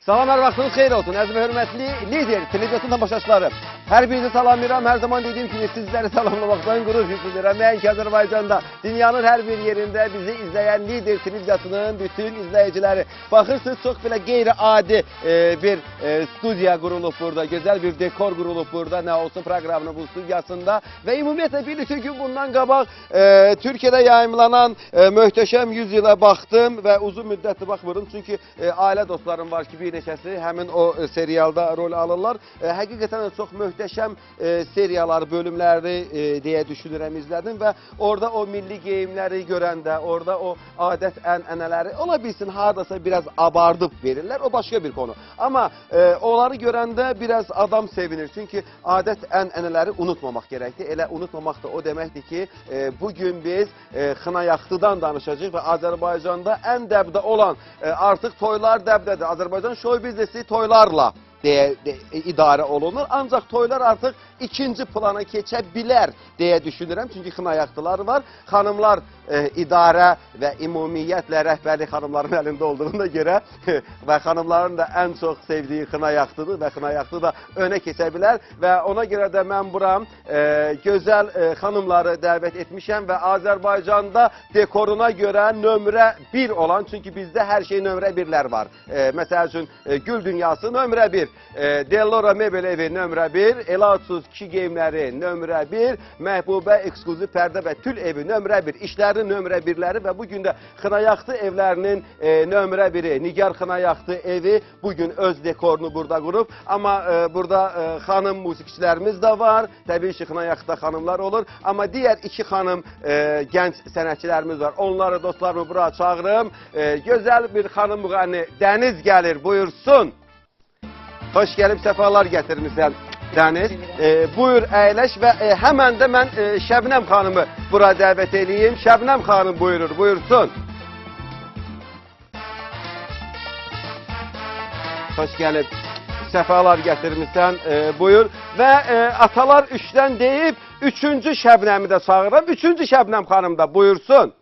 Salamlar, vaxtınız xeyir olsun. Əziz və hörmətli lider, televizyon tamaşaçıları. Hər birini salamlayıram. Hər zaman dediyim kimi sizləri salamlamaqdan qürur hiss edirəm. Mən ki, Azərbaycanda, dünyanın hər bir yerində bizi izləyən lider televizyasının bütün izləyiciləri. Baxırsınız, çox belə qeyri-adi bir studiya qurulub burada, gözəl bir dekor qurulub burada, Nə olsun proqramının bu studiyasında. Və ümumiyyətlə bir iki gün bundan qabaq Türkiyədə yayımlanan Möhtəşəm 100 ilə baxdım və uzun müddətli baxmırdım. Çünki ailə dostlarım var ki, bir neçəsi həmin o serialda rol alırlar. Həqiqətən çox möhtəşəm seriyalar, bölümləri deyə düşünürəm, izlədim və orada o milli geyimləri görəndə, orada o adət ənənələri, ola bilsin, haradasa biraz abardıb verirlər, o başqa bir konu. Amma onları görəndə biraz adam sevinir. Çünki adət ənənələri unutmamaq gərəkdir. Elə unutmamaq da o deməkdir ki, bugün biz Xınayaxtıdan danışacağıq və Azərbaycanda ən dəbdə olan artıq toylar dəbdədir. Azərbaycan show biznesi toylarla idarə olunur. Ancaq toylar artıq ikinci plana keçə bilər deyə düşünürəm. Çünki Xınayaxtılar var. Xanımlar idarə və ümumiyyətlə rəhbərlik xanımların əlində olduğuna görə və xanımların da ən çox sevdiyi Xınayaxtıdır və Xınayaxtı da önə keçə bilər və ona görə də mən buram gözəl xanımları dəvət etmişəm və Azərbaycanda dekoruna görə nömrə 1 olan, çünki bizdə hər şey nömrə 1'lər var. Məsəl üçün Gül Dünyası nömrə 1, Dellora Mebel evi nömrə 1, Elatsuz kişi geyimləri nömrə 1, Məhbubə ekskluzif pərdə və tül evi nömrə 1, işlərin nömrə 1'ləri və bugün də Xınayaxtı evlərinin nömrə 1'i, Nigar Xınayaxtı evi bugün öz dekorunu burada qurub. Amma burada xanım musiqiçilərimiz də var. Təbii ki, Xınayaxtıda xanımlar olur. Amma digər iki xanım gənc sənətçilərimiz var. Onları, dostlarımı bura çağırım. Gözəl bir xanım müğənni Dəniz gəlir, buyursun. Xoş gəlib, səfalar gətirmişsən Dəniz. Buyur, əyləş və həmən də mən Şəbnəm xanımı bura dəvət edeyim. Şəbnəm xanım buyurur, buyursun. Xoş gəlib, səfalar gətirmişsən, buyur. Və atalar 3'dən deyib, 3-cü Şəbnəmi də çağırıram. 3-cü Şəbnəm xanım da buyursun.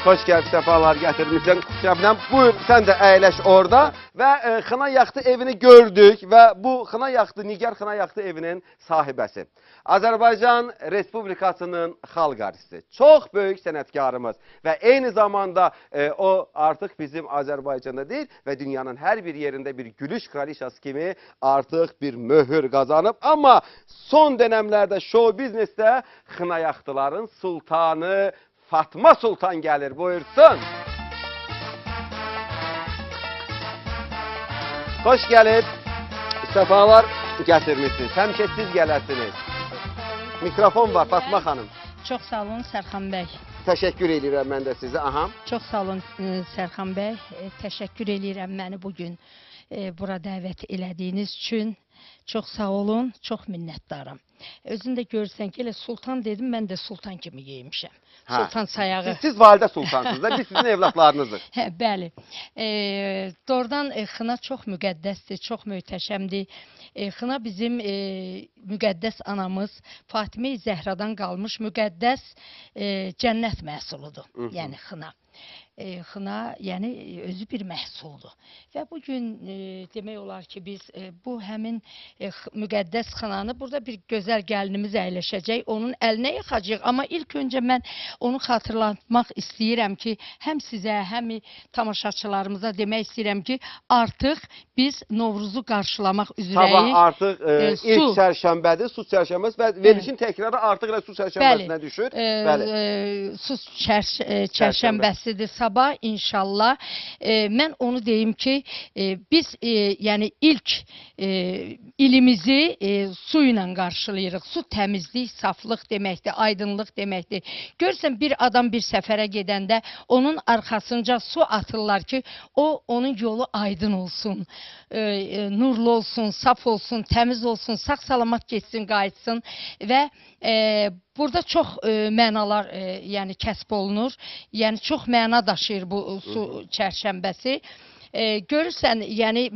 Xoş gəlib, səfalar gətirmişsən. Şəbnəm, buyur, sən də əyləş orada və Xınayaxtı evini gördük və bu Xınayaxtı, Nigar Xınayaxtı evinin sahibəsi. Azərbaycan Respublikasının xalq artisti, çox böyük sənətkarımız və eyni zamanda o artıq bizim Azərbaycanda deyil və dünyanın hər bir yerində bir gülüş kraliçası kimi artıq bir möhür qazanıb. Amma son dönəmlərdə show biznesdə Xınayaxtıların sultanı Fatma Sultan gəlir, buyursun. Xoş gəlib, səfalar gətirmişsiniz, həmişə siz gələsiniz. Mikrofon var, Fatma xanım. Çox sağ olun, Sərxan bəy. Təşəkkür edirəm mən də sizə. Aha. Çox sağ olun, Sərxan bəy. Təşəkkür edirəm məni bugün bura dəvət elədiyiniz üçün. Çox sağ olun, çox minnətdaram. Özün də görürsən ki, elə sultan dedim, mən də sultan kimi geymişəm. Sultan sayağı. Siz validə sultansınız da, biz sizin evlatlarınızdır. Bəli. Doğrudan Xına çox müqəddəsdir, çox möhtəşəmdir. Xına bizim müqəddəs anamız Fatimə-i Zəhradan qalmış müqəddəs cənnət məhsuludur. Yəni Xına. Xına, yəni özü bir məhsuldur. Və bugün demək olar ki, biz bu həmin müqəddəs Xınanı burada bir gözəl gəlinimiz əyləşəcək, onun əlinə yaxacaq. Amma ilk öncə mən onu xatırlatmaq istəyirəm ki, həm sizə, həm tamaşaçılarımıza demək istəyirəm ki, artıq biz Novruzu qarşılamaq üzrəyik. Sabah artıq ilk çərşənbədir, su çərşənbəsi və verilişin təkrarı artıq su çərşənbəsinə düşür. Su çərşənbəsidir. Sabah inşallah. Mən onu deyim ki, biz yəni ilk ilimizi su ilə qarşılayırıq. Su təmizlik, saflıq deməkdir, aydınlıq deməkdir. Görürsən, bir adam bir səfərə gedəndə onun arxasınca su atırlar ki, onun yolu aydın olsun, nurlu olsun, saf olsun, təmiz olsun, sağ-salamat geçsin, qayıtsın və burada çox mənalar yəni kəsb olunur. Yəni çox məna daşıyır bu su çərşənbəsi. Görürsən, yəni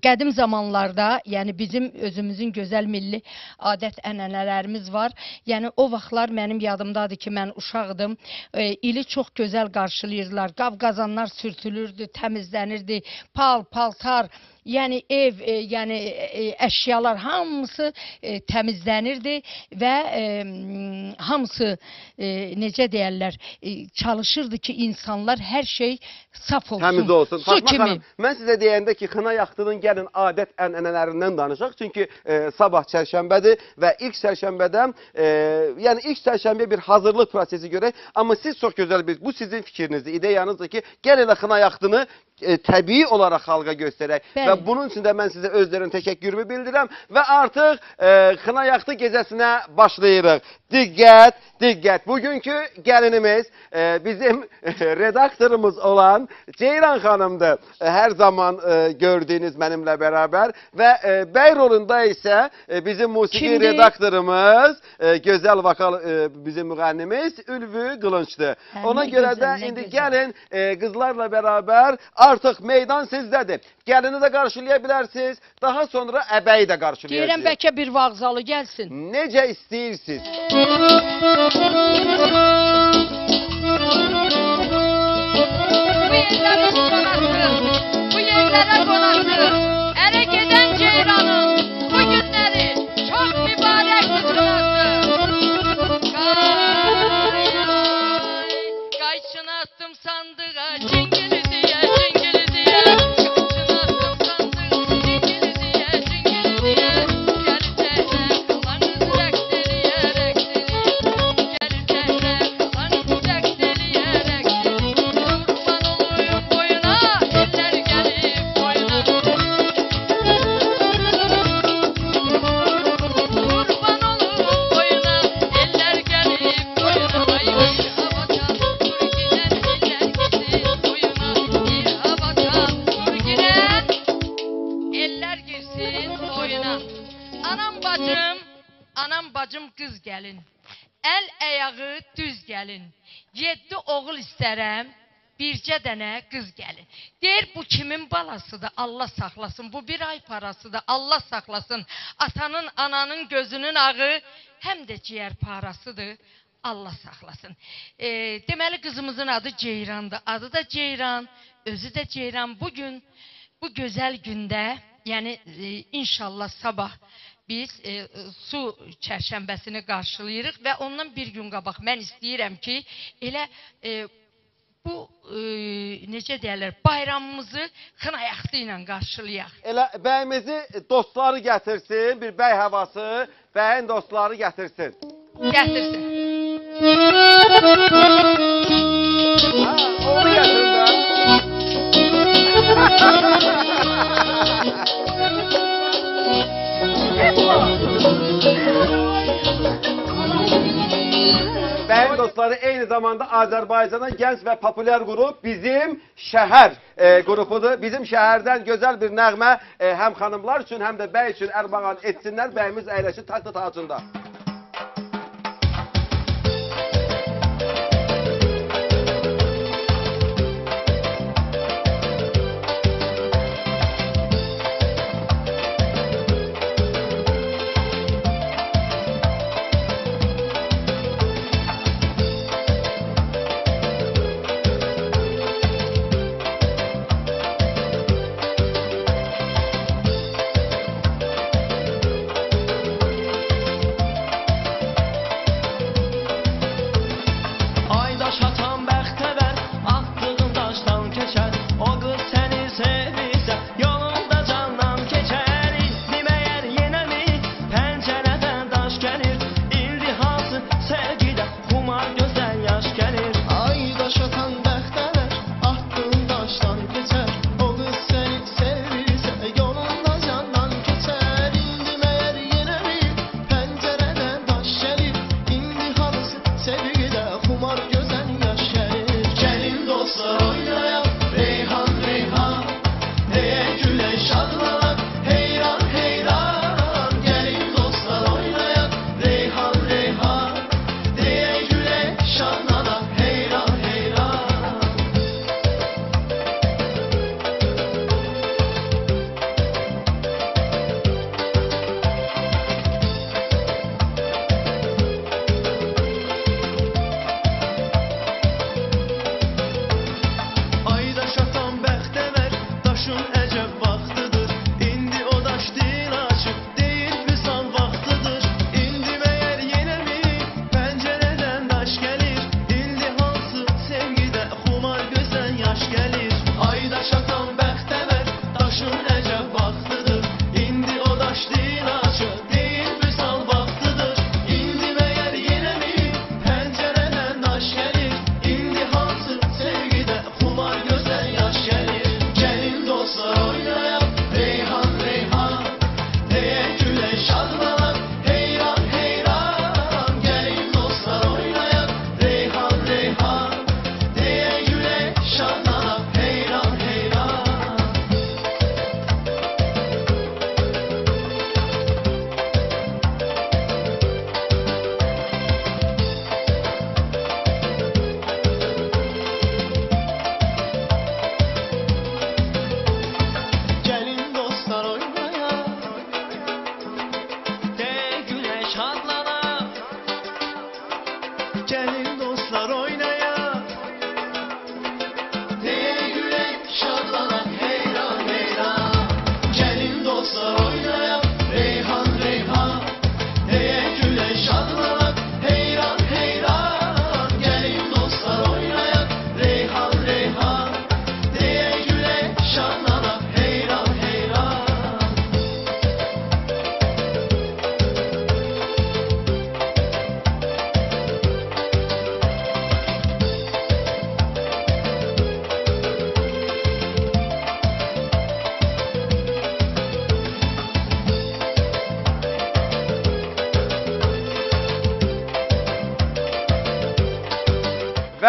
qədim zamanlarda, yəni bizim özümüzün gözəl milli adət-ənənələrimiz var. Yəni o vaxtlar mənim yadımdadır ki, mən uşaqdım. İli çox gözəl qarşılayırdılar. Qab-qazanlar sürtülürdü, təmizlənirdi. Paltar, yəni ev, yəni əşyalar hamısı təmizlənirdi və hamısı necə deyərlər, çalışırdı ki, insanlar hər şey saf olsun. Təmiz olsun. Su Fatma kimi. xanım, mən sizə deyəndə ki, xına yaxdının gəlin adət-ənənələrindən danışaq. Çünki sabah çərşənbədir və ilk çərşənbədə, yəni ilk çərşənbəyə bir hazırlıq prosesi görək. Amma siz çox gözəl bir, bu sizin fikrinizdir, ideyanızdır ki, gəl elə xına yaxdını təbii olaraq xalqa göstərək. Bəli. Və bunun üçün də mən sizə özlərin təşəkkürümü bildirirəm və artıq xına yaxdı gecəsinə başlayırıq. Diqqət, diqqət. Bugünkü gəlinimiz bizim redaktorumuz olan Ceyran xanımdır. Hər zaman gördüyünüz mənimlə bərabər və bəy rolunda isə bizim musiqi redaktorumuz, gözəl vokal bizim müğənnimiz Ülvü Qılınçdır. Ona görə də indi gəlin qızlarla bərabər artıq meydan sizdədir. Gəlini də qarşılaya bilərsiniz, daha sonra əbəyi də qarşılayacaqsınız. Deyirəm, bəlkə bir vağzalı gəlsin. Necə istəyirsiniz? Bu yerlərə qonaqdır. Ərə gedən Ceyranın bu günləri çox mübarəkdir qınası. Qayçını attım sandığa, cingili diyə, cingili diyə. Qayçını attım sandığa, cingili diyə, cingili diyə. Gəlir təhlə, qalanız rəqs eləyə, rəqs eləyə. Gəlir təhlə, qalanız rəqs eləyə, rəqs eləyə. Qurban oluyum boyuna, eller gəlib boyuna. Qurban oluyum boyuna, eller gəlib boyuna. Ay bir havacan, dur giden eller gitsin boyuna. Bir havacan, dur giden eller girsin boyuna. Anam bacım qız gəlin. Əl əyağı düz gəlin. 7 oğul istərəm, bircə dənə qız gəlin. Deyir, bu kimin balasıdır, Allah saxlasın. Bu bir ay parasıdır, Allah saxlasın. Atanın, ananın gözünün ağı, həm də ciyər parasıdır, Allah saxlasın. Deməli, qızımızın adı Ceyrandır. Adı da Ceyran, özü də Ceyran. Bugün, bu gözəl gündə, yəni inşallah sabah biz su çərşənbəsini qarşılayırıq və ondan bir gün qabaq mən istəyirəm ki, elə bu necə deyərlər, bayramımızı xına yaxdı ilə qarşılayaq. Elə Bəyimizi dostları gətirsin, bir bəy havası, bəyin dostları gətirsin. Gətirsin. Onu gətirin də. Bəyin dostları eyni zamanda Azərbaycanın gənc və populyar qrup Bizim Şəhər qrupudur. Bizim şəhərdən gözəl bir nəğmə həm xanımlar üçün, həm də bəy üçün ərmağan etsinlər. Bəyimiz əyləşir taxta tacında.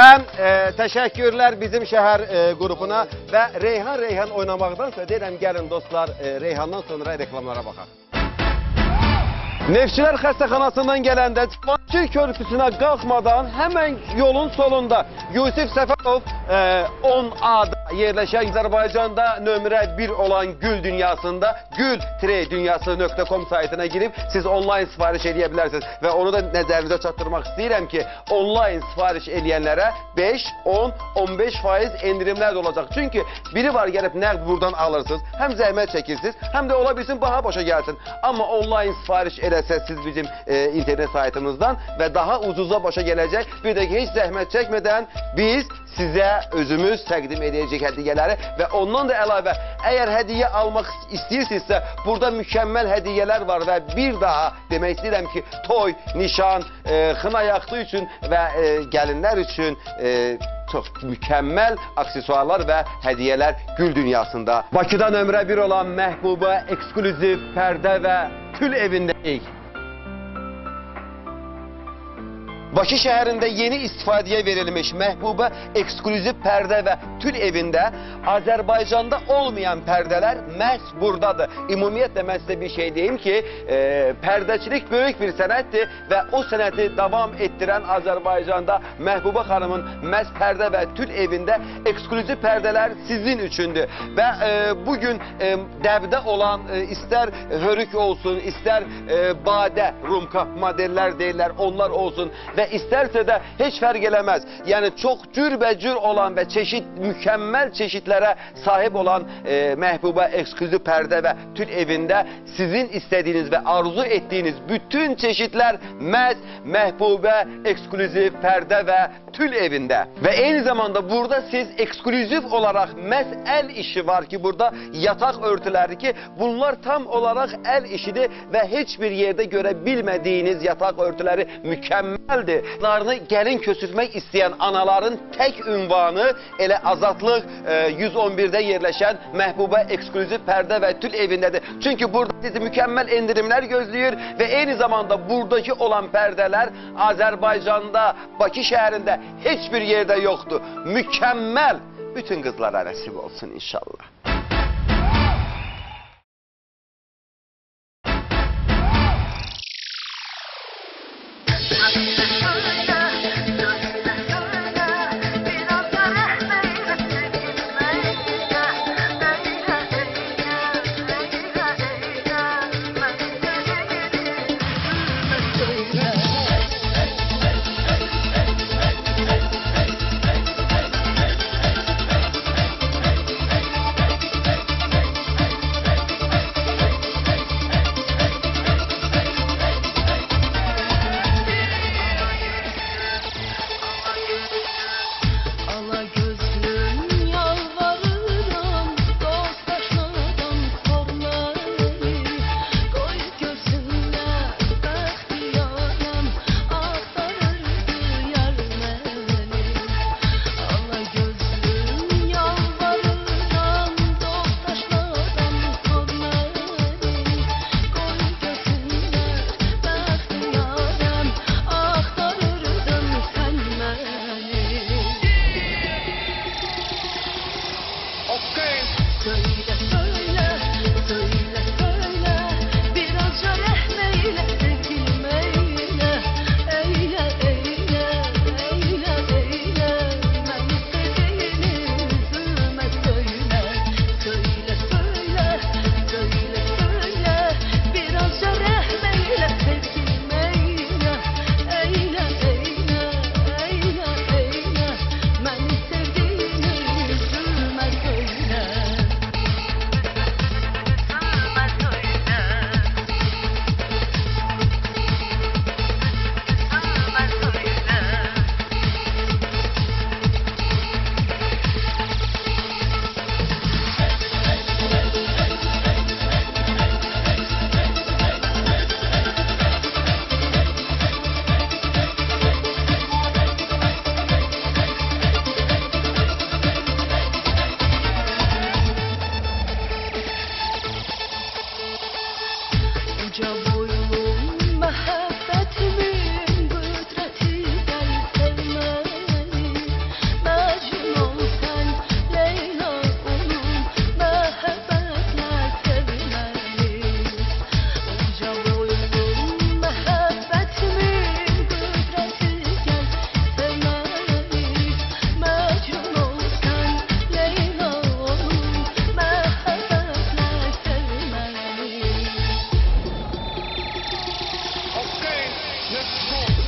Və təşəkkürlər bizim şəhər qrupuna və Reyhan oynamaqdansa deyirəm gəlin dostlar Reyhandan sonra reklamlara baxaq. Neftçilər xəstəxanasından gələndə Bakı körpüsünə qalxmadan həmən yolun solunda Yusif Səfərov 10A-da yerləşən Azərbaycanda nömrə 1 olan Gül Dünyasında gül-dünyası.com saytına girib siz onlayn sifariş edə bilərsiniz və onu da nəzərinizə çatdırmaq istəyirəm ki, onlayn sifariş edənlərə 5, 10, 15% endirimlər də olacaq. Çünki biri var gəlib nəqd buradan alırsınız, həm zəhmət çəkirsiniz, həm də ola bilsin baha başa gəlsin. Amma onlayn sifariş edəsəz siz bizim internet saytımızdan və daha ucuza başa gələcək. Bir də ki, heç zəhmət çəkmədən biz sizə özümüz təqdim edəcək hədiyyələri və ondan da əlavə əgər hədiyyə almaq istəyirsinizsə burada mükəmməl hədiyyələr var və bir daha demək istəyirəm ki, toy, nişan, xına yaxtı üçün və gəlinlər üçün çox mükəmməl aksesuarlar və hədiyyələr Gül Dünyasında. Bakıda nömrə 1 olan Məhbuba eksklüziv pərdə və tül evindəyik. Bakı şəhərində yeni istifadəyə verilmiş Məhbuba eksklüziv pərdə və tül evində Azərbaycanda olmayan pərdələr məhz buradadır. Ümumiyyətlə mən sizə bir şey deyim ki, pərdəçilik böyük bir sənətdir və o sənəti davam etdirən Azərbaycanda Məhbuba xanımın məhz pərdə və tül evində eksklüziv pərdələr sizin üçündür. Və bugün dəbdə olan istər hörük olsun, istər badə, rumka modellər deyirlər, onlar olsun və istərsə də heç fərq eləməz. Yəni çox cürbəcür olan və mükəmməl çeşidlərə sahib olan Məhbuba eksklüziv pərdə və tül evində sizin istədiyiniz və arzu etdiyiniz bütün çeşidlər məhz Məhbuba eksklüziv pərdə və tül evində. Və eyni zamanda burada siz eksklüziv olaraq məhz əl işi var ki, burada yataq örtüləri ki, bunlar tam olaraq əl işidir və heç bir yerdə görə bilmədiyiniz yataq örtüləri mükəmməldir. Larını gəlin köçürtmək istəyən anaların tək ünvanı elə Azadlıq 111-də yerləşən Məhbuba eksklüziv pərdə və tül evindədir. Çünki burada sizi mükəmməl endirimlər gözləyir və eyni zamanda buradakı olan pərdələr Azərbaycanda, Bakı şəhərində heç bir yerdə yoxdur. Mükəmməl bütün qızlara nəsib olsun inşallah.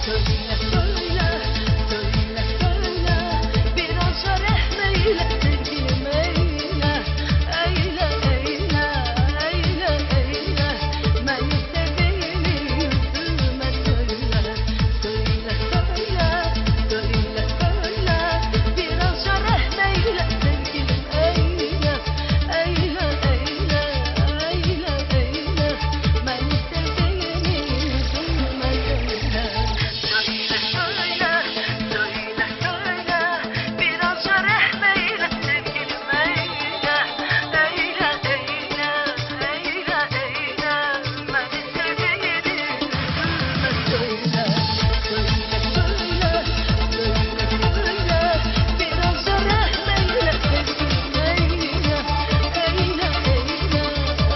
Söyle söyle, söyle söyle, birazca rehmeyle sevgilim eyle. Eyle eyle, eyle eyle, beni sevdiğini yüzüme söyle. Söyle söyle, söyle söyle, birazca rehmeyle sevgilim eyle. Eyle eyle, eyle eyle, beni sevdiğini yüzüme söyle. Söyle söyle, söyle söyle, birazca rehmeyle sevgilim eyle. Eyle eyle, eyle eyle, beni sevdiğini yüzüme söyle. Söyle söyle, söyle söyle, birazca rehmeyle sevgilim eyle. Eyle eyle,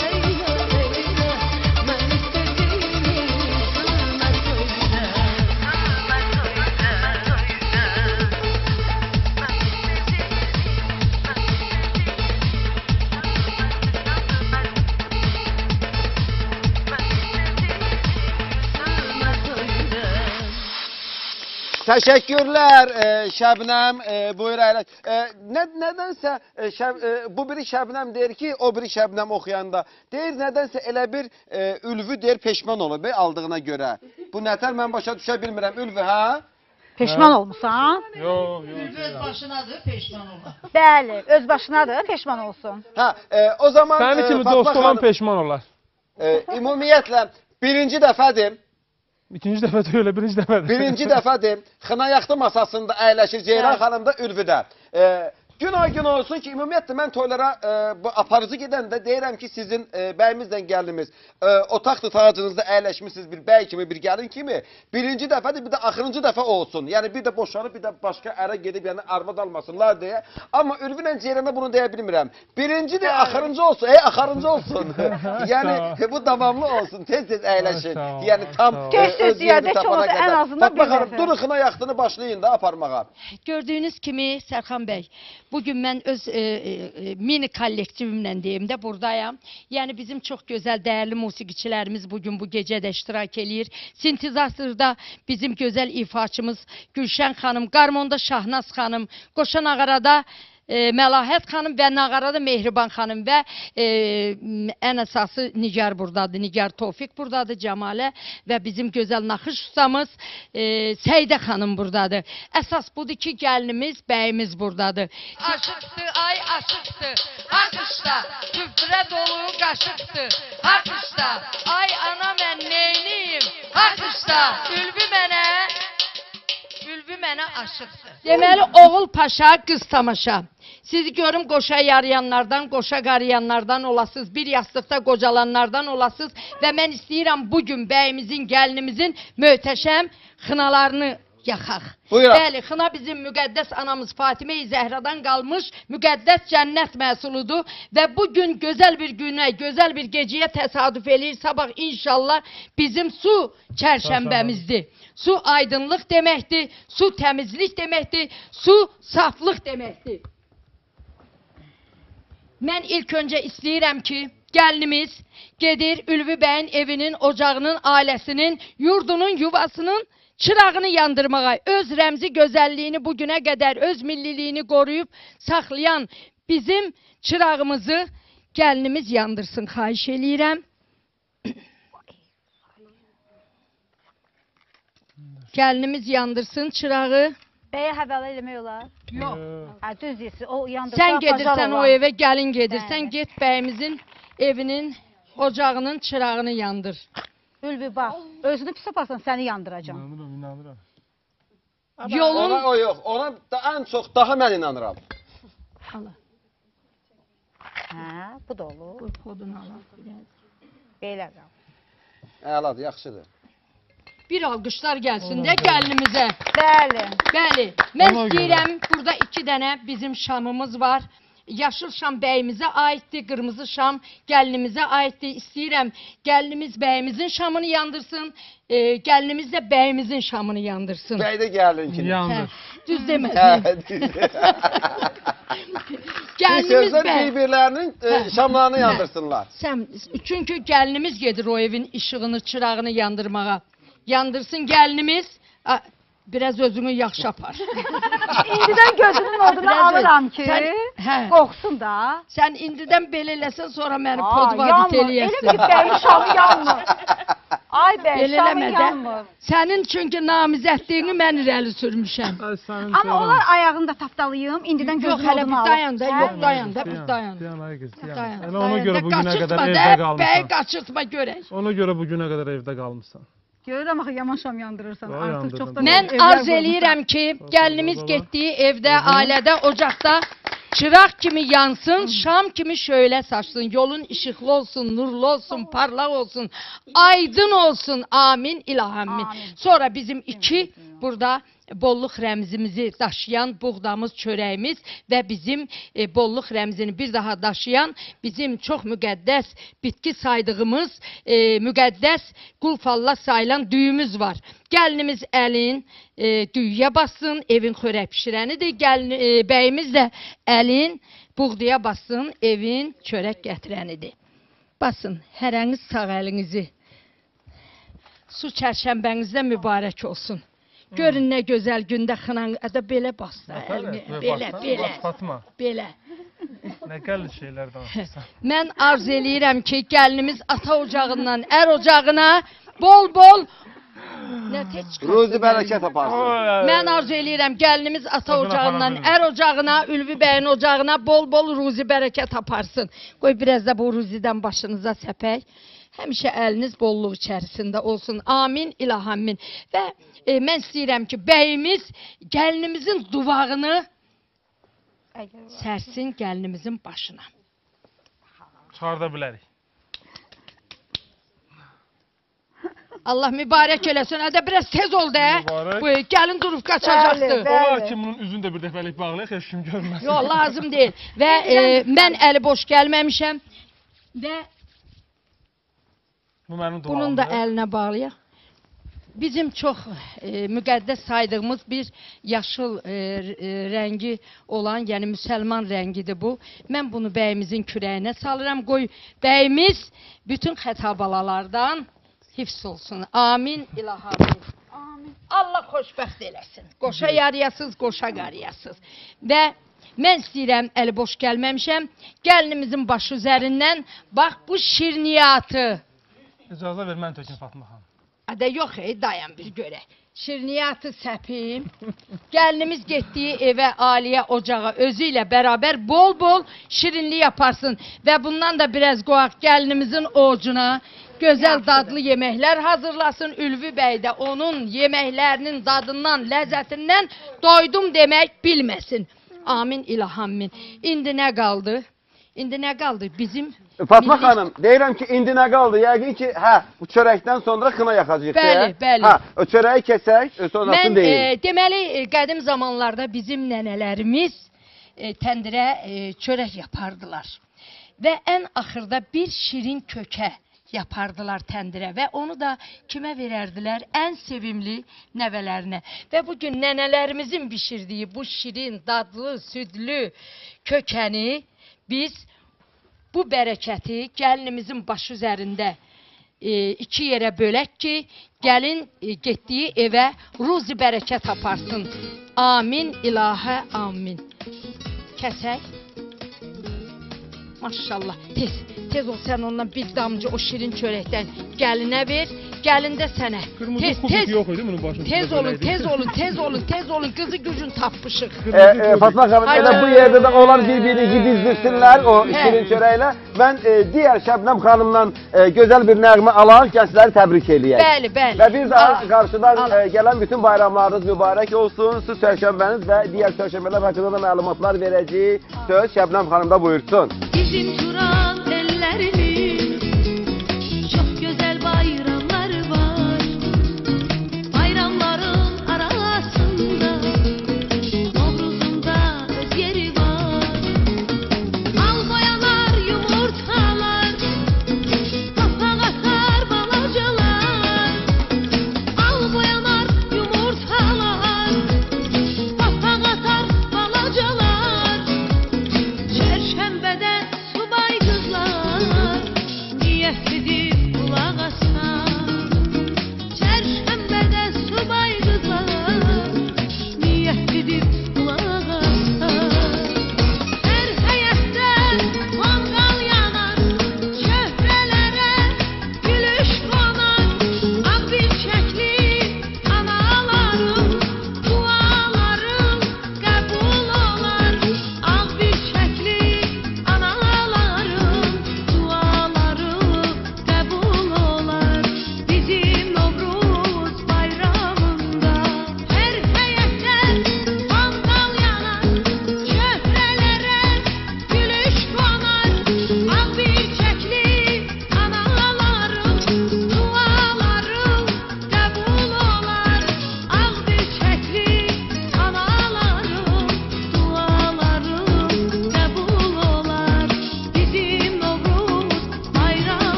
eyle eyle, beni sevdiğini yüzüme söyle. Teşekkürler Şəbnəm. Buyur əyləş. Nədənsə bu biri Şəbnəm deyir ki, o biri Şəbnəm oxuyanda deyir nədənsə elə bir Ülvü deyir peşman olub aldığına görə. Bu nətər mən başa düşə bilmirəm. Ülvü hə? Peşman olmusan? Yox, Öz başınadır, peşman olur. Bəli, öz başınadır, peşman olsun. Hə, o zaman Sənin kimi Fatma dost olan xanım, peşman olar. ümumiyyətlə birinci dəfədir. İkinci dəfə də öyle, birinci dəfə də. Birinci dəfədir. Xına yaxtı masasında əyləşir Ceyran xanım da Ülvüdə. Gün olsun ki, ümumiyyətlə mən toylara aparıcı gedəndə deyirəm ki, sizin bəyimizlə gəlinimiz otaq tutacınızda əyləşmişsiniz bir bəy kimi, bir gəlin kimi. Birinci dəfədir, bir də axırıncı dəfə olsun. Yəni bir də boşanıb, bir də başqa ərə gedib, yəni arvad almasınlar deyə. Amma Ülvü ilə Ceyranda bunu deyə bilmirəm. Birincidir, axırıncı olsun, axırıncı olsun. Yəni bu davamlı olsun, tez-tez əyləşin. Yəni tam Tez-tez öz yerini deyəndə ki, tapana orada ən qədər. azından Fatma bir xanım, dəfə. durun xına yaxtını başlayın da aparmağa. Gördüyünüz kimi Sərxan bəy, bugün mən öz mini kollektivimlə deyim də buradayam. Yəni bizim çox gözəl, dəyərli musiqiçilərimiz bugün bu gecədə iştirak eləyir. Sintezatorda bizim gözəl ifaçımız Gülşən xanım, qarmonda Şahnaz xanım, qoşa nağarada Məlahət xanım və nağarada Mehriban xanım və ən əsası Nigar buradadır, Nigar Tofiq buradadır, Cəmalə və bizim gözəl naxış ustamız Səidə xanım buradadır. Əsas budur ki, gəlinimiz, bəyimiz buradadır. Aşıqdır, ay aşıqdır, haqqışda, küfrə dolu qaşıqdır, haqqışda, ay ana mən neyniyim, haqqışda, Ülvü mənə aşıqdır. Deməli, oğul paşa, qız tamaşa. Sizi görüm qoşa yarayanlardan, qoşa qarayanlardan olasınız, bir yastıqda qocalanlardan olasınız və mən istəyirəm bugün bəyimizin, gəlinimizin möhtəşəm xınalarını yaxaq. Buyurun. Bəli, xına bizim müqəddəs anamız Fatimə-i Zəhradan qalmış müqəddəs cənnət məhsuludur və bugün gözəl bir günə, gözəl bir gecəyə təsadüf eləyir. Sabah inşallah bizim su çərşənbəmizdir. Su aydınlıq deməkdir, su təmizlik deməkdir, su saflıq deməkdir. Mən ilk öncə istəyirəm ki, gəlinimiz gedir Ülvü bəyin evinin, ocağının, ailəsinin, yurdunun, yuvasının çırağını yandırmağa, öz rəmzi gözəlliyini bugünə qədər, öz milliliyini qoruyub saxlayan bizim çırağımızı gəlinimiz yandırsın, xahiş eləyirəm. Gəlinimiz yandırsın çırağı. Bəyə həvalə eləmək olar. Yox. Hə, düz deyirsən, o yandırsa Sən gedirsən o evə. evə, gəlin gedirsən, Bəli. get bəyimizin evinin ocağının çırağını yandır. Ülvü bax, özünü pis aparsan səni yandıracam. İnanıram, inanıram. Yolun... Ona o yox, ona da ən çox daha mən inanıram. Allah. Hə, bu da olur. Qoy podunu alaq. Belə qal. Əladır, yaxşıdır. Bir alqışlar gəlsin də gəlinimizə. Bəli. Bəli, mən Ona istəyirəm, burada 2 dənə bizim şamımız var. Yaşıl şam bəyimizə aiddir, qırmızı şam gəlinimizə aiddir. İstəyirəm, gəlinimiz bəyimizin şamını yandırsın, gəlinimiz də bəyimizin şamını yandırsın. Bəy də gəlinkini. Yandır. Düz demədim. Bir Gəlinimiz sözlər bəy. bir-birlərinin şamlarını yandırsınlar. Çünki gəlinimiz gedir o evin işığını, çırağını yandırmağa. Yandırsın gəlinimiz, Biraz özünü yaxşı apar. İndidən gözünün odunu Biraz alıram ki, hə. qoxsun da. Sən indidən belə eləsən, sonra məni Aa, podvadit yanmır. Elə eləyəsən. bir bəyin şamı yanmır. Ay bəy, Belə şamı eləmə də. yanmır. Sənin çünki namizədliyini mən irəli sürmüşəm. Amma onlar ayağını da tapdalayım, indidən Yox, gözünün hələ odunu bir alım. dayan da, yox, dayan da, bir dayan. Dayan ay qız, dayan. Dayan, Elə ona görə bu günə qədər Qaçırtma evdə da, bəy qalmısan. qaçırtma görək. Ona görə bu günə qədər evdə qalmısan. Görürəm axı yaman şam yandırırsan. Vay, Artıq yandırdım. çoxdan Mən evlər arz qurmuşam. eləyirəm ki, gəlinimiz getdiyi evdə, ailədə, ocaqda çıraq kimi yansın, şam kimi şöyle saçsın, yolun işıqlı olsun, nurlu olsun, parlaq olsun, aydın olsun. Amin, ilahammin. Sonra bizim iki burada bolluq rəmzimizi daşıyan buğdamız, çörəyimiz və bizim bolluq rəmzini bir daha daşıyan bizim çox müqəddəs bitki saydığımız müqəddəs qulfalla sayılan düyümüz var. Gəlinimiz əlin düyüyə bassın, evin xörək pişirənidir. Bəyimiz də əlin buğdaya bassın, evin çörək gətirənidir. Basın, hərəniz sağ əlinizi. Su çərşənbənizdə mübarək olsun. Görün nə gözəl gündə xınan, belə bastı əlini, belə. Fatma, Belə. nə gəlli şeylər danışırsan. Mən arz eləyirəm ki, gəlinimiz ata ocağından ər ocağına bol-bol Ruzi bərəkət aparsın. Mən arzu eləyirəm gəlinimiz ata ocağından ər ocağına, Ülvi bəyin ocağına bol-bol ruzi bərəkət aparsın. Qoy biraz da bu ruzidən başınıza səpək. Həmişə əliniz bolluq içərisində olsun. Amin, ilahammin. Və mən istəyirəm ki, bəyimiz gəlinimizin duvağını sərsin gəlinimizin başına. Çıxarda bilərik. Allah mübarək eləsin. Hədə biraz tez ol da. Mübarək. Buyur, gəlin durub qaçacaqdır. Olar ki, bunun üzünü də bir dəfəlik bağlayaq, heç kim görməsin. Yox, lazım deyil. Və mən əli boş gəlməmişəm. Və Bu mənim duamdır. bunun da əlinə bağlayaq. Bizim çox müqəddəs saydığımız bir yaşıl rəngi olan, yəni müsəlman rəngidir bu. Mən bunu bəyimizin kürəyinə salıram. Qoy bəyimiz bütün xətabalalardan hifz olsun. Amin, ilahamin. Amin. Allah xoşbəxt eləsin. Qoşa yarıyasız, qoşa qarıyasız. Və mən istəyirəm, əli boş gəlməmişəm, gəlinimizin başı üzərindən, bax bu şirniyatı. İcazə ver, mən tökün Fatma xanım. Adə yox, dayan bir görək. Şirniyatı səpim. Gəlinimiz getdiyi evə, aliyə, ocağa özü ilə bərabər bol-bol şirinlik yaparsın. Və bundan da biraz qoyaq gəlinimizin ovucuna. Gözəl dadlı yeməklər hazırlasın. Ülvi bəy də onun yeməklərinin dadından, ləzzətindən doydum demək bilməsin. Amin, ilahammin. İndi nə qaldı? İndi nə qaldı? Bizim... Fatma xanım, deyirəm ki, indi nə qaldı? Yəqin ki, bu çörəkdən sonra xına yaxacaq. Bəli, bəli. O çörəyi kəsək, sonrasını deyim. Deməli, qədim zamanlarda bizim nənələrimiz təndirə çörək yapardılar. Və ən axırda bir şirin kökə yapardılar təndirə və onu da kimə verərdilər? Ən sevimli nəvələrinə. Və bugün nənələrimizin bişirdiyi bu şirin, dadlı, südlü kökəni biz bu bərəkəti gəlinimizin başı üzərində iki yerə bölək ki, gəlin getdiyi evə ruzi bərəkət aparsın. Amin, ilahə, amin. Kəsək. Maşallah. Tez ol sən ondan bir damcı o şirin çörəkdən gəlinə ver. Gəlin də sənə. Qırmızı kubik yox idi bunun başında. Tez olun. Qızı gücün tapmışıq. Fatma xanım, elə bu yerdə də onlar bir-birini dizdirsinlər o şirin çörəklə. Mən digər Şəbnəm xanımdan gözəl bir nəğmə alan gəncləri təbrik eləyək. Bəli. Və bir daha qarşıdan gələn bütün bayramlarınız mübarək olsun. Siz çərşənbəniz və digər çərşənbələr haqqında da məlumatlar verəcəyik. Söz Şəbnəm xanımda buyursun. Bizim turan ellerimiz çok güzel bayramlar var. Bayramların arasında Novruz'unda öz yeri var. Al boyalar, yumurtalar, kapak atar balacalar. Al boyalar, yumurtalar, kapak atar balacalar. Çerşembede subay kız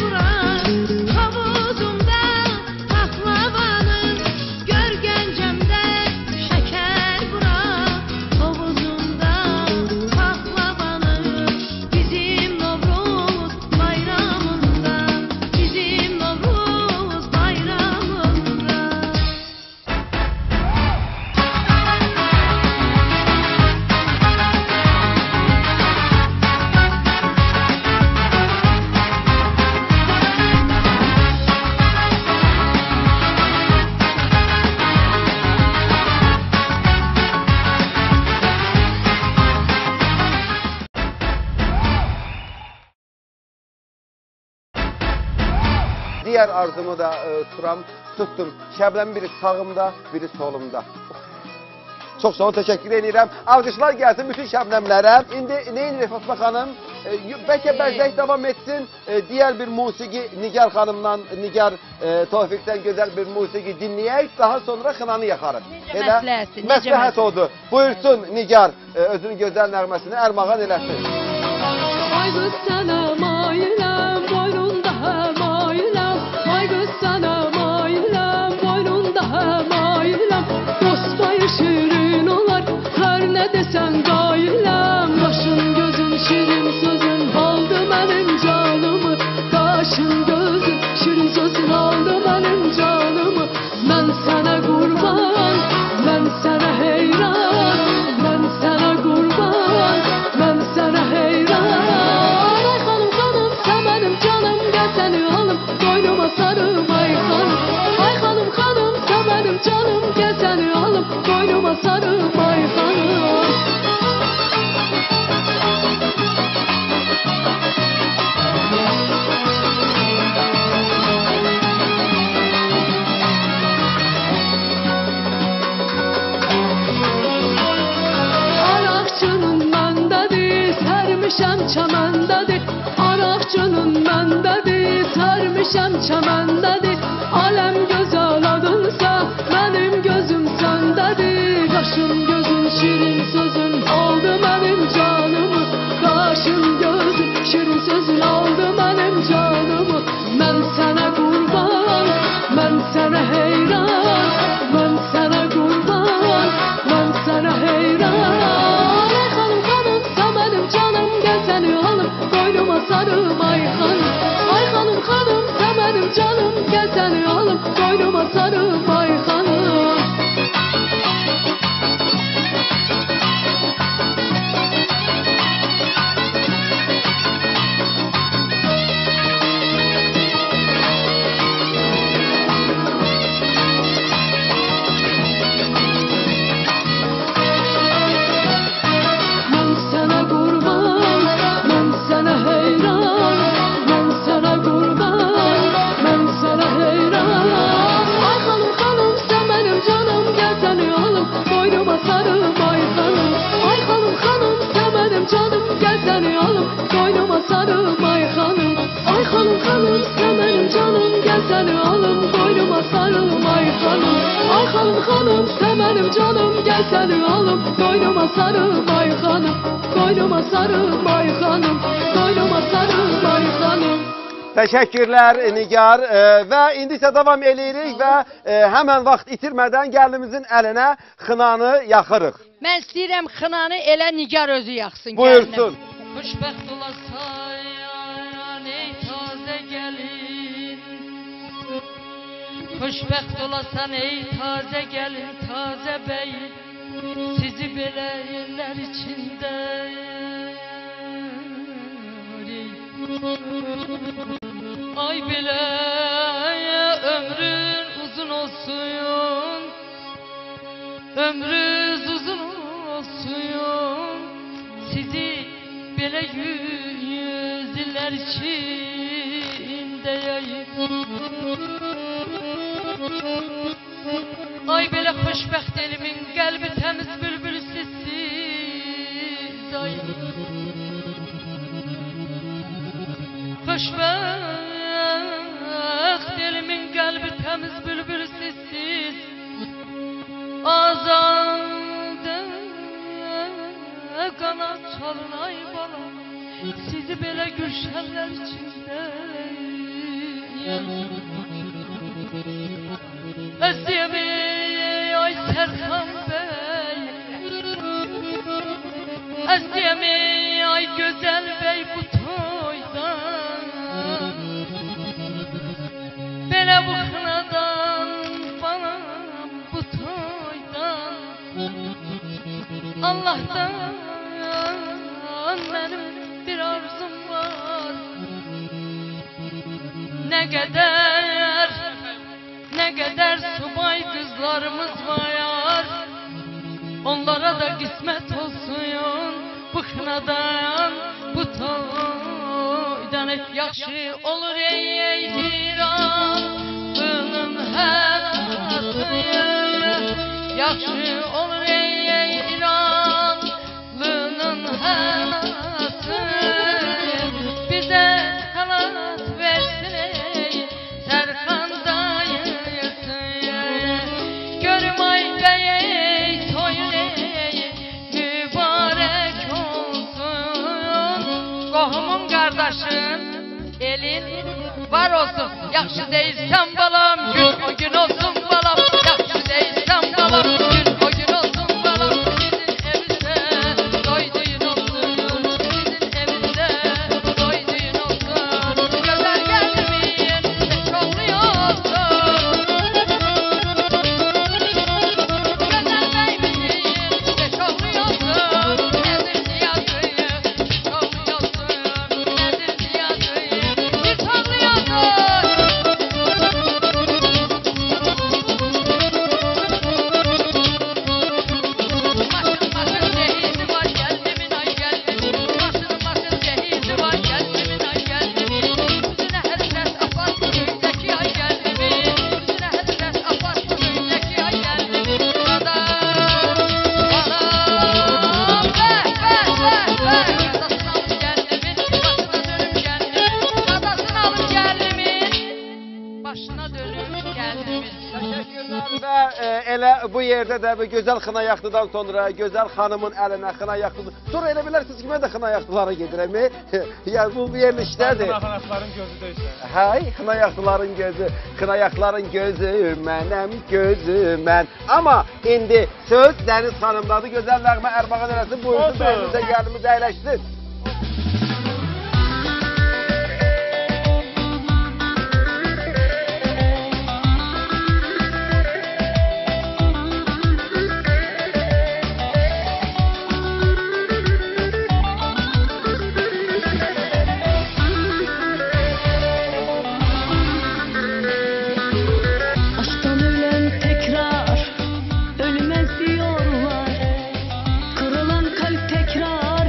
vurar havuzumda paklavanın gör gəncəmdə şəkər vurar havuzumda paklavanın bizim Novruz bayramında bizim Novruz bayramında. Diğer arzumu da turam, tuttum. Şəbnəm biri sağımda, biri solumda. Çok sağ ol, teşekkür ederim. Alkışlar gelsin bütün şəbnəmlərə. İndi ne edirik Fatma Hanım? Belki bəzək devam etsin. Diğer bir musiki Nigar Hanım'dan, Nigar Tevfik'ten güzel bir musiki dinleyək. Daha sonra xınanı yakarız. məsləhətdir, necə Məsləhət məsləhət? oldu. Buyursun Nigar özünün güzel nəğməsini ərmağan eləsin. Ay qız sənə mailəm, boynunda mailəm. Ay qız sənə mailəm, boynunda mailəm. Dost payı şirin olar, hər nə desən qailəm. Qaşın gözün şirin sözün aldı mənim canımı. Qaşın gözün şirin sözün aldı mənim canımı. Mən sənə qurban, mən sənə heyran. Mən sənə qurban, mən sənə heyran. Ay xanım xanım sən mənim canım, gəl səni alım boynuma sarım ay xanım. Ay xanım xanım sən mənim canım, gəl səni alım boynuma sarım ay xanım. Araqçının məndədir, sərmişəm çəməndədir. Araqçının məndədir, sərmişəm çəməndədir. Aləm gözəl adınsa, mənim gözüm səndədir. Qaşın gözün şirin sözün aldı mənim canımı. Qaşın gözün şirin sözün aldı mənim canımı. Mən sənə qurban, mən sənə heyran. Mən sənə qurban, mən sənə heyran. Ay xanım xanım sən mənim canım, gəl səni alım boynuma sarım ay xanım. Ay xanım xanım sən mənim canım, gəl səni alım boynuma sarım ay xanım. Mən sənə qurban, mən sənə heyran. Mən sənə qurban, mən sənə heyran. Ay xanım xanım sən mənim canım, gəl səni alım boynuma sarım ay xanım. Ay xanım xanım sən mənim canım, gəl səni alım boynuma sarım ay xanım. Ay xanım xanım sən mənim canım, gəl səni alım boynuma sarım ay xanım. Ay xanım xanım sən mənim canım, gəl səni alım boynuma sarım ay xanım. Boynuma sarım ay xanım, boynuma sarım ay xanım. Teşekkürler Nigar ve indi ise devam edirik ve hemen vaxt itirmeden gəlinimizin eline xınanı yaxırıq. Mən istəyirəm xınanı elə Nigar özü yaxsın. Buyursun. gəlinim. Xoşbəxt olasan ey taze gelin. Xoşbəxt olasan ey taze gelin, taze bey. Sizi belə yerlər içində ay belə ömrün uzun olsun, ömrünüz uzun olsun. Sizi belə yüz iller içində yayın. Ay belə xoşbəxt elimin qəlbi təmiz bülbül sizsiz ay. Xoşbəxt elimin qəlbi təmiz bülbül sizsiz azadə qanat çalın ay bala. Sizi belə gülşənlər içində Özlemi ay Serkan Bey, Özlemi ay Güzel Bey bu toydan, belə bu xınadan balam bu toydan, Allah'tan benim bir arzum var. Ne kadar subay kızlarımız var, onlara da kısmet olsun bu xınadan, bu toydan. Hep yaxşı olur ey İranlının həyatı, yaxşı olur ey İranlının həyatı, bize kanat versin ey Serkan dayısı. Görüm ay bey toyun ey mübarek olsun, qohumun kardeşin elin var olsun. Yaxşı değilsen balam gün o gün olsun balam, yaxşı değilsen balam gün o gün olsun balam. Sizin evinde doyduğun olsun, sizin evinde doyduğun olsun. Güzel gelmeyin çokluyorsun, güzel değmeyin çokluyorsun. Nedir niyazıyı çokluyorsun, nedir niyazıyı çokluyorsun. Başın cehizi var geldimin ay geldimin, başın cehizi var geldimin ay geldimin. Yüzüne her ses afat göğündeki ay geldimin, yüzüne her ses afat göğündeki ay geldimin. Kadasını alıp geldimin, başına dönüp geldimin. Və elə bu yerdə də bu gözəl xına yaxtıdan sonra gözəl xanımın əlinə xına yaxtıdı. Sonra elə bilərsiniz ki, mən də xına yaxtılara gedirəm. Yəni bu verilişdədir. Xınaqların gözü deyilsə. Hay, xına yaxtıların gözü, xına yaxtıların gözü, mənəm gözü mən. Amma indi söz Dəniz xanımdadır. Gözəl nəğmə Ərbağan eləsin, buyursun, Olsun. bəyinizə gəlimiz əyləşsin. Aşktan ölen tekrar ölmez diyorlar. Kırılan kalp tekrar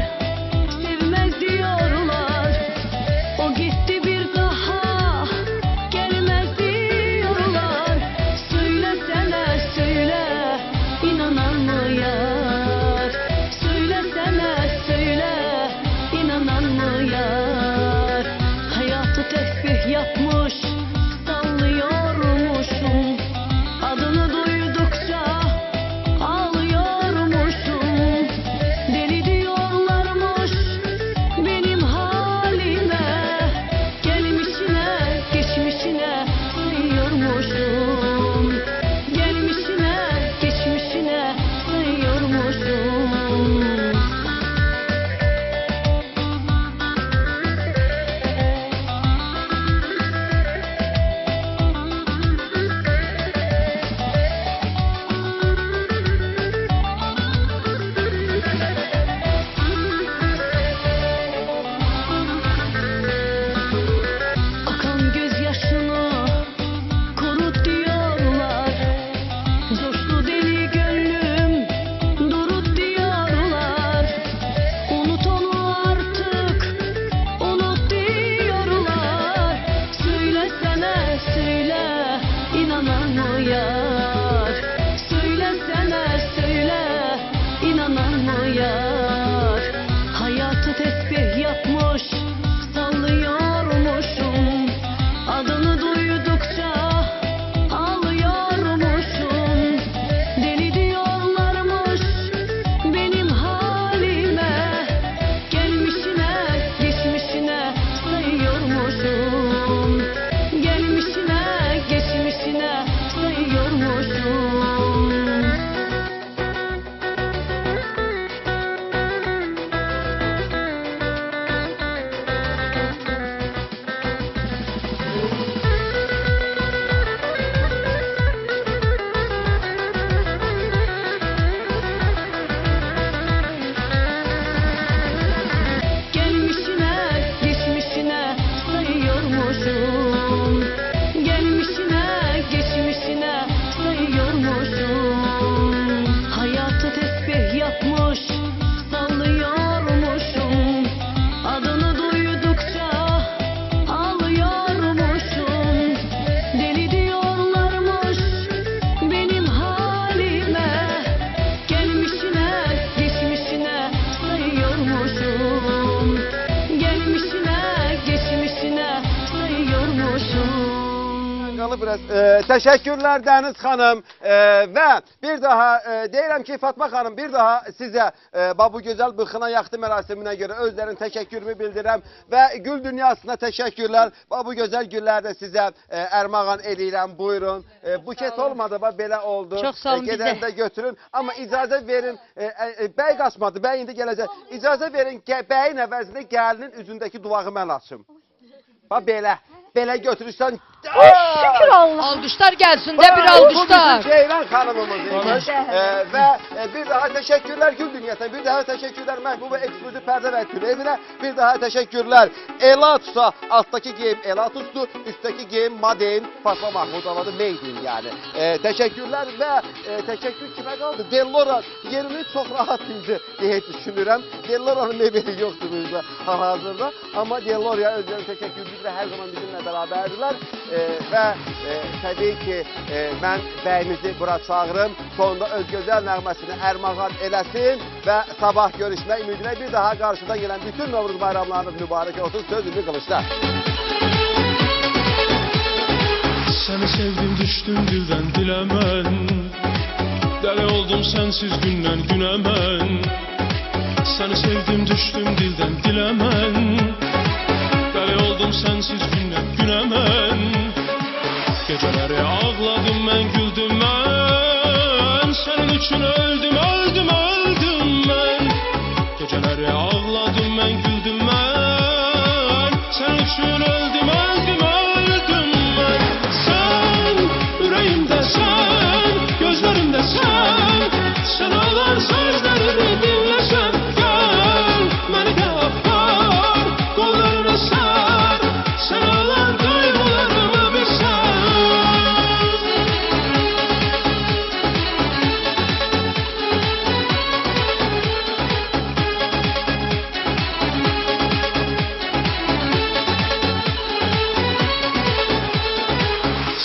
başım. Qalıb biraz. Təşəkkürlər Dəniz xanım və bir daha deyirəm ki, Fatma xanım, bir daha sizə bu gözəl bu xına yaxtı mərasiminə görə özlərinin təşəkkürümü bildirirəm və gül dünyasına təşəkkürlər. Bu gözəl güllərdə sizə ərmağan edirəm. Buyurun. Buket olmadı, belə oldu. Çox sağ olun bizə. Gedəndə götürün. Amma icazə verin, bəy qaçmadı, bəy indi gələcək. İcazə verin, bəyin əvəzində gəlinin üzündəki duvağı mən açım. Belə götürürsən. Şükür Allah. Alqışlar gəlsin də bir alqışlar. Bu bizim Ceylan xanımımız imiş. Və bir daha təşəkkürlər Gül Dünyasına, bir daha təşəkkürlər Məhbuba Eksklüziv Pərdə və Tül evinə, bir daha təşəkkürlər Elatus'a, altdakı geyim Elatus'dur, üsttəki geyim Madein, Fatma Mahmudovadır, Meydin yəni. Təşəkkürlər və təşəkkür kimə qaldı? Dellora yerini çox rahat idi deyə düşünürəm. Dellora'nın mebeli yoxdur burada hal-hazırda, amma Dellora'ya özlərinin təşəkkürlüklə hər zaman bizimlə bərabərdirlər. Və təbii ki, mən bəyimizi bura çağırım, sonunda öz gözəl nəğməsini ərmağan eləsin və sabah görüşmək ümidinə bir daha qarşıdan gələn bütün Novruz bayramlarınız mübarək olsun. Söz ünlü qılıçda. Səni sevdim, düşdüm dildən dilə mən, dəli oldum sənsiz gündən günə mən. Səni sevdim, düşdüm dildən dilə mən, dəli oldum sənsiz gündən günə mən. Geceleri ağladım ben, güldüm ben, senin için öldüm, öldüm, öldüm ben. Geceleri ağladım ben, güldüm ben, senin için öldüm, öldüm, öldüm ben. Sen yüreğimde sen, gözlerimde sen, sen olan sözlerimi dinlesem. Gel beni de apar, kollarına sar, sen olan duygularımı bilsen.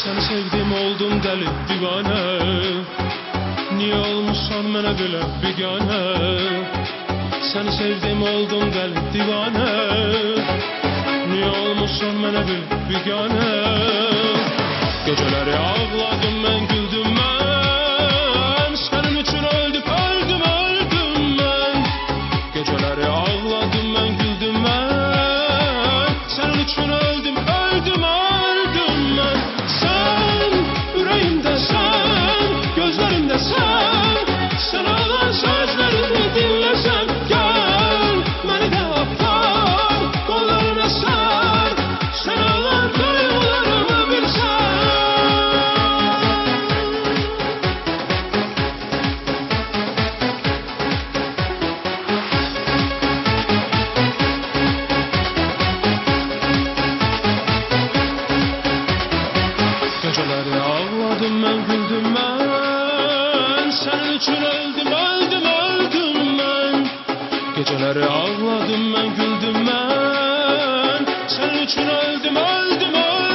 Seni sevdim, oldum deli divane, niye olmuşsan mənə belə bigane? Seni sevdim, oldum deli divane, niye olmuşsan mənə belə bigane? Geceleri ağladım ben, güldüm ben, senin için öldüm, öldüm, öldüm ben. Geceleri ağladım ben, güldüm ben, senin için öldüm, öldüm, öldüm ben. Sen yüreğimde sen, gözlerimde sen, sen olan sözlerimi dinlesem. Gel beni de apar, kollarına sar, sen olan duygularımı bilsen. Geceleri ağladım ben, güldüm ben, senin için öldüm, öldüm, öldüm ben. Geceleri ağladım ben, güldüm ben, senin için öldüm, öldüm, öldüm.